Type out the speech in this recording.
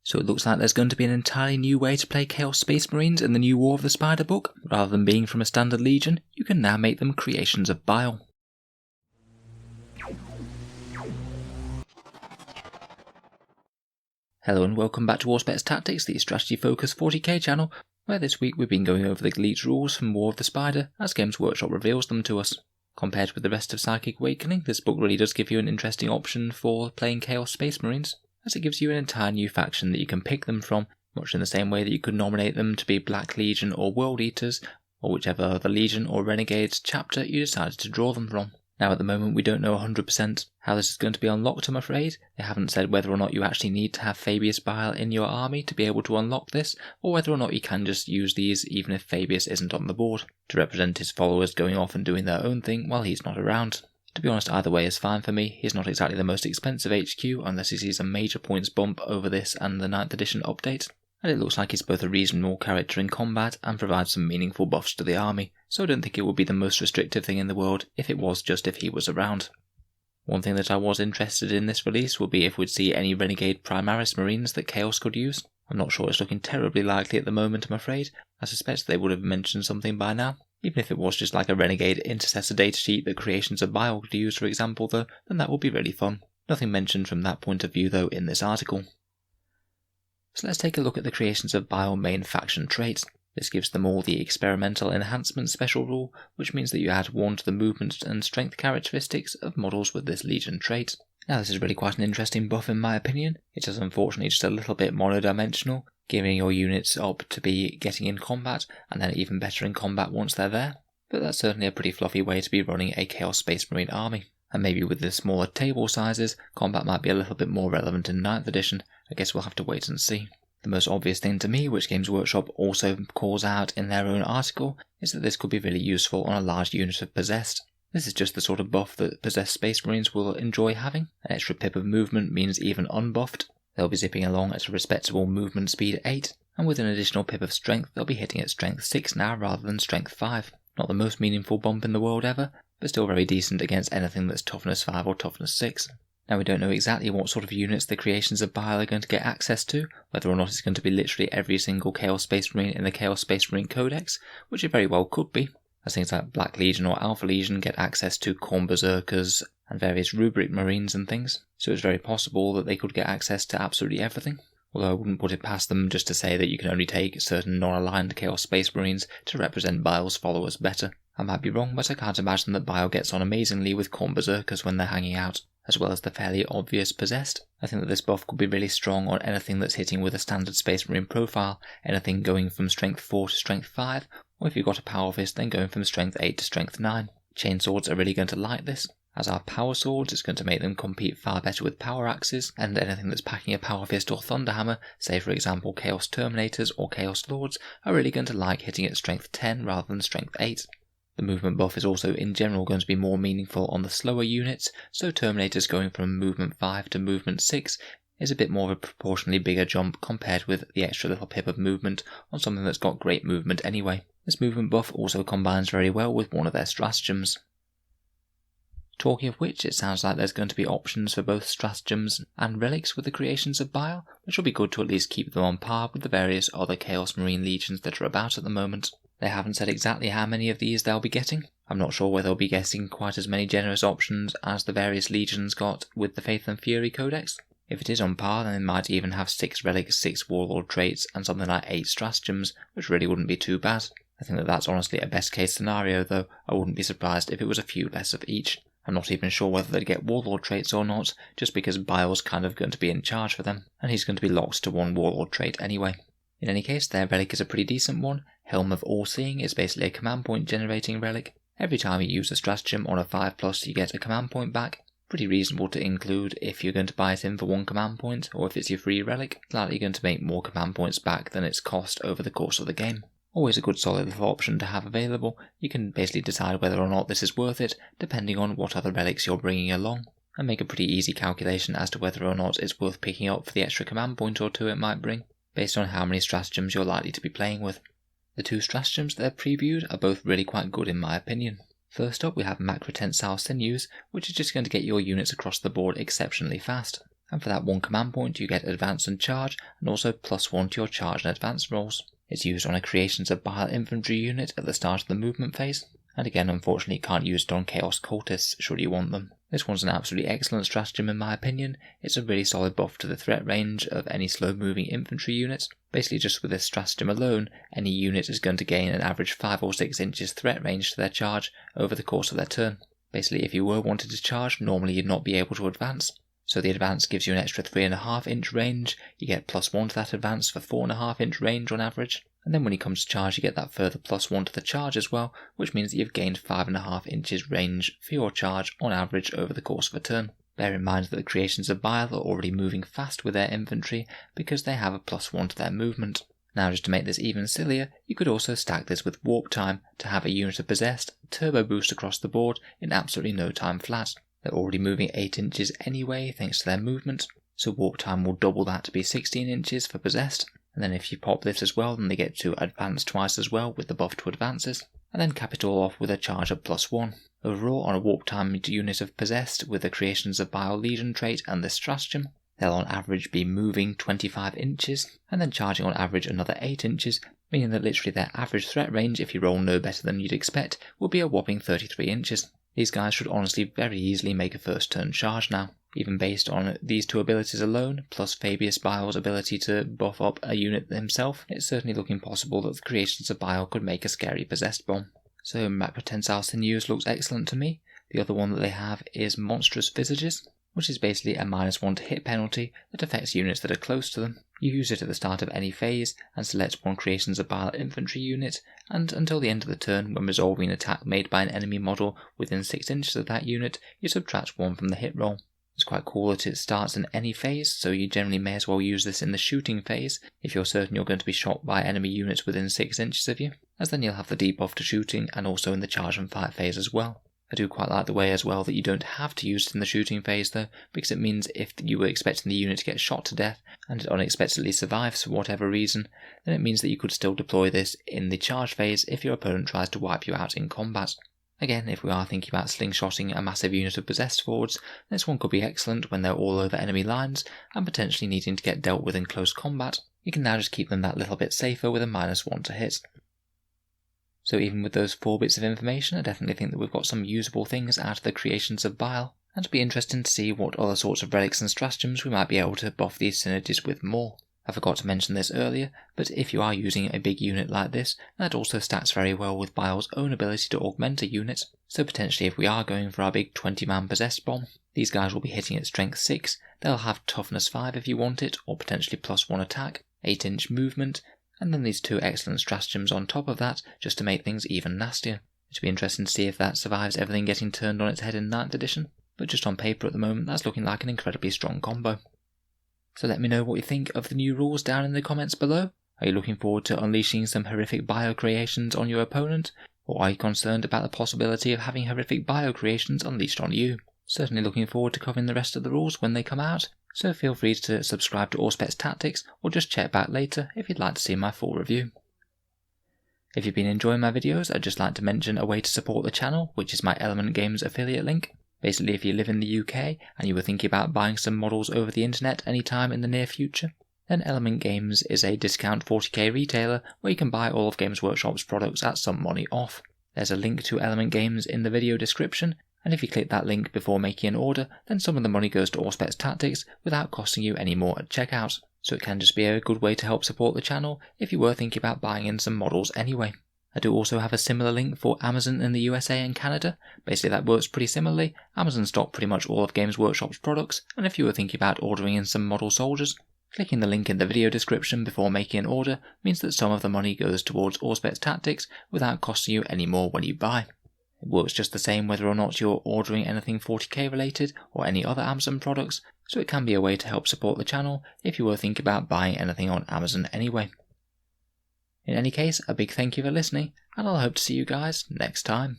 So it looks like there's going to be an entirely new way to play Chaos Space Marines in the new War of the Spider book. Rather than being from a standard legion, you can now make them Creations of Bile. Hello and welcome back to Auspex Tactics, the strategy focused 40k channel, where this week we've been going over the Elite rules from War of the Spider as Games Workshop reveals them to us. Compared with the rest of Psychic Awakening, this book really does give you an interesting option for playing Chaos Space Marines, as it gives you an entire new faction that you can pick them from, much in the same way that you could nominate them to be Black Legion or World Eaters, or whichever other Legion or Renegades chapter you decided to draw them from. Now at the moment we don't know 100% how this is going to be unlocked, I'm afraid. They haven't said whether or not you actually need to have Fabius Bile in your army to be able to unlock this, or whether or not you can just use these even if Fabius isn't on the board, to represent his followers going off and doing their own thing while he's not around. To be honest, either way is fine for me. He's not exactly the most expensive HQ unless he sees a major points bump over this and the 9th edition update. And it looks like he's both a reasonable character in combat and provides some meaningful buffs to the army, so I don't think it would be the most restrictive thing in the world if it was just if he was around. One thing that I was interested in this release would be if we'd see any Renegade Primaris Marines that Chaos could use. I'm not sure it's looking terribly likely at the moment, I'm afraid. I suspect they would have mentioned something by now. Even if it was just like a Renegade Intercessor datasheet that Creations of Bile could use, for example, though, then that would be really fun. Nothing mentioned from that point of view, though, in this article. So let's take a look at the Creations of Bile main faction traits. This gives them all the Experimental Enhancement special rule, which means that you add 1 to the movement and strength characteristics of models with this Legion trait. Now this is really quite an interesting buff in my opinion. It is unfortunately just a little bit monodimensional, giving your units up to be getting in combat, and then even better in combat once they're there. But that's certainly a pretty fluffy way to be running a Chaos Space Marine army. And maybe with the smaller table sizes, combat might be a little bit more relevant in 9th edition. I guess we'll have to wait and see. The most obvious thing to me, which Games Workshop also calls out in their own article, is that this could be really useful on a large unit of Possessed. This is just the sort of buff that Possessed Space Marines will enjoy having. An extra pip of movement means even unbuffed, they'll be zipping along at a respectable movement speed 8, and with an additional pip of strength they'll be hitting at strength 6 now rather than strength 5. Not the most meaningful bump in the world ever, but still very decent against anything that's toughness 5 or toughness 6. Now we don't know exactly what sort of units the Creations of Bile are going to get access to, whether or not it's going to be literally every single Chaos Space Marine in the Chaos Space Marine Codex, which it very well could be, as things like Black Legion or Alpha Legion get access to Khorne Berserkers and various Rubric Marines and things, so it's very possible that they could get access to absolutely everything. Although I wouldn't put it past them just to say that you can only take certain non-aligned Chaos Space Marines to represent Bile's followers better. I might be wrong, but I can't imagine that Bile gets on amazingly with Khorne Berserkers when they're hanging out, as well as the fairly obvious Possessed. I think that this buff could be really strong on anything that's hitting with a standard Space Marine profile, anything going from strength 4 to strength 5, or if you've got a Power Fist then going from strength 8 to strength 9. Chainswords are really going to like this. As our Power Swords, it's going to make them compete far better with Power Axes, and anything that's packing a Power Fist or Thunderhammer, say for example Chaos Terminators or Chaos Lords, are really going to like hitting at strength 10 rather than strength 8. The movement buff is also in general going to be more meaningful on the slower units, so Terminators going from movement 5 to movement 6 is a bit more of a proportionally bigger jump compared with the extra little pip of movement on something that's got great movement anyway. This movement buff also combines very well with one of their stratagems. Talking of which, it sounds like there's going to be options for both stratagems and relics with the Creations of Bile, which will be good to at least keep them on par with the various other Chaos Marine legions that are about at the moment. They haven't said exactly how many of these they'll be getting. I'm not sure whether they'll be getting quite as many generous options as the various legions got with the Faith and Fury Codex. If it is on par, then they might even have 6 relics, 6 warlord traits, and something like 8 stratagems, which really wouldn't be too bad. I think that that's honestly a best case scenario, though I wouldn't be surprised if it was a few less of each. I'm not even sure whether they'd get warlord traits or not, just because Bile's kind of going to be in charge for them, and he's going to be locked to one warlord trait anyway. In any case, their relic is a pretty decent one. Helm of All-Seeing is basically a command point generating relic. Every time you use a stratagem on a 5+, you get a command point back. Pretty reasonable to include if you're going to buy it in for 1 command point, or if it's your free relic. It's likely going to make more command points back than its cost over the course of the game. Always a good solid little option to have available. You can basically decide whether or not this is worth it, depending on what other relics you're bringing along, and make a pretty easy calculation as to whether or not it's worth picking up for the extra command point or 2 it might bring, based on how many stratagems you're likely to be playing with. The 2 stratagems that are previewed are both really quite good in my opinion. First up we have Macrotensile Sinews, which is just going to get your units across the board exceptionally fast. And for that 1 command point you get advance and charge, and also +1 to your charge and advance rolls. It's used on a Creations of Bile infantry unit at the start of the movement phase, and again unfortunately can't use it on Chaos Cultists should you want them. This one's an absolutely excellent stratagem in my opinion. It's a really solid buff to the threat range of any slow moving infantry units. Basically just with this stratagem alone, any unit is going to gain an average 5 or 6 inches threat range to their charge over the course of their turn. Basically if you were wanted to charge, normally you'd not be able to advance. So the advance gives you an extra 3.5 inch range, you get +1 to that advance for 4.5 inch range on average, and then when he comes to charge you get that further +1 to the charge as well, which means that you've gained 5.5 inches range for your charge on average over the course of a turn. Bear in mind that the Creations of Bile are already moving fast with their infantry because they have a +1 to their movement. Now just to make this even sillier, you could also stack this with warp time to have a unit of possessed turbo boost across the board in absolutely no time flat. They're already moving 8 inches anyway thanks to their movement, so warp time will double that to be 16 inches for possessed, and then if you pop this as well then they get to advance twice as well with the buff to advances, and then cap it all off with a charge of +1. Overall on a warp time unit of possessed with the Creations of Bile Legion trait and this stratagem, they'll on average be moving 25 inches, and then charging on average another 8 inches, meaning that literally their average threat range, if you roll no better than you'd expect, will be a whopping 33 inches. These guys should honestly very easily make a first turn charge now. Even based on these two abilities alone, plus Fabius Bile's ability to buff up a unit himself, it's certainly looking possible that the Creations of Bile could make a scary possessed bomb. So Macrotensile Sinews looks excellent to me. The other one that they have is Monstrous Visages, which is basically a -1 to hit penalty that affects units that are close to them. You use it at the start of any phase and select one Creations of Bile infantry unit, and until the end of the turn when resolving an attack made by an enemy model within 6 inches of that unit, you subtract 1 from the hit roll. It's quite cool that it starts in any phase, so you generally may as well use this in the shooting phase if you're certain you're going to be shot by enemy units within 6 inches of you, as then you'll have the debuff to shooting and also in the charge and fight phase as well. I do quite like the way as well that you don't have to use it in the shooting phase though, because it means if you were expecting the unit to get shot to death and it unexpectedly survives for whatever reason, then it means that you could still deploy this in the charge phase if your opponent tries to wipe you out in combat. Again, if we are thinking about slingshotting a massive unit of possessed forwards, this one could be excellent when they're all over enemy lines and potentially needing to get dealt with in close combat. You can now just keep them that little bit safer with a -1 to hit. So even with those 4 bits of information, I definitely think that we've got some usable things out of the Creations of Bile, and it'll be interesting to see what other sorts of relics and stratagems we might be able to buff these synergies with more. I forgot to mention this earlier, but if you are using a big unit like this, that also stacks very well with Bile's own ability to augment a unit, so potentially if we are going for our big 20-man possessed bomb, these guys will be hitting at strength 6, they'll have toughness 5 if you want it, or potentially +1 attack, 8 inch movement, and then these 2 excellent stratagems on top of that, just to make things even nastier. It'll be interesting to see if that survives everything getting turned on its head in 9th edition, but just on paper at the moment that's looking like an incredibly strong combo. So let me know what you think of the new rules down in the comments below. Are you looking forward to unleashing some horrific bio creations on your opponent, or are you concerned about the possibility of having horrific bio creations unleashed on you? Certainly looking forward to covering the rest of the rules when they come out, so feel free to subscribe to Auspex Tactics or just check back later if you'd like to see my full review. If you've been enjoying my videos, I'd just like to mention a way to support the channel, which is my Element Games affiliate link. Basically, if you live in the UK and you were thinking about buying some models over the internet anytime in the near future, then Element Games is a discount 40k retailer where you can buy all of Games Workshop's products at some money off. There's a link to Element Games in the video description, and if you click that link before making an order, then some of the money goes to Auspex Tactics without costing you any more at checkout. So it can just be a good way to help support the channel if you were thinking about buying in some models anyway. I do also have a similar link for Amazon in the USA and Canada. Basically that works pretty similarly. Amazon stock pretty much all of Games Workshop's products, and if you were thinking about ordering in some model soldiers, clicking the link in the video description before making an order means that some of the money goes towards Auspex Tactics without costing you any more when you buy. It works just the same whether or not you're ordering anything 40k related or any other Amazon products, so it can be a way to help support the channel if you were thinking about buying anything on Amazon anyway. In any case, a big thank you for listening, and I'll hope to see you guys next time.